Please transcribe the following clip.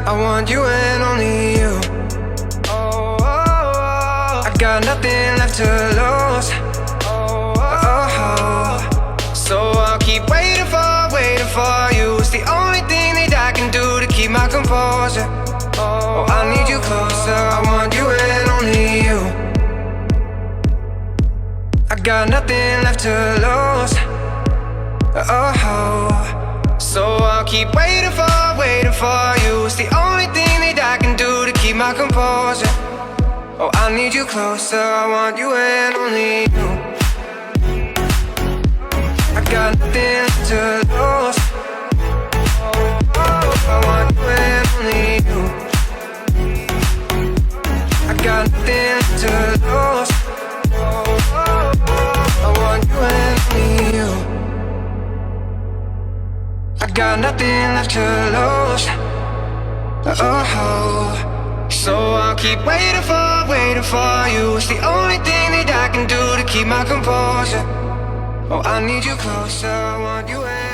I want you and only you. Oh, oh, oh. I got nothing left to lose. Oh, oh, oh. So I'll keep waiting for you. It's the only thing that I can do to keep my composure. Oh, I need you closer. I want you and only you. I got nothing left to lose. Oh, so I'll keep waiting for you. It's the only thing that I can do to keep my composure. Oh, I need you closer. I want you and only you. I got nothing left to lose. Oh, I want you and only you. I got nothing left to lose. I want you and only you. I got nothing left to lose. Oh, so I'll keep waiting for you. It's the only thing that I can do to keep my composure. Oh, I need you closer. I want you and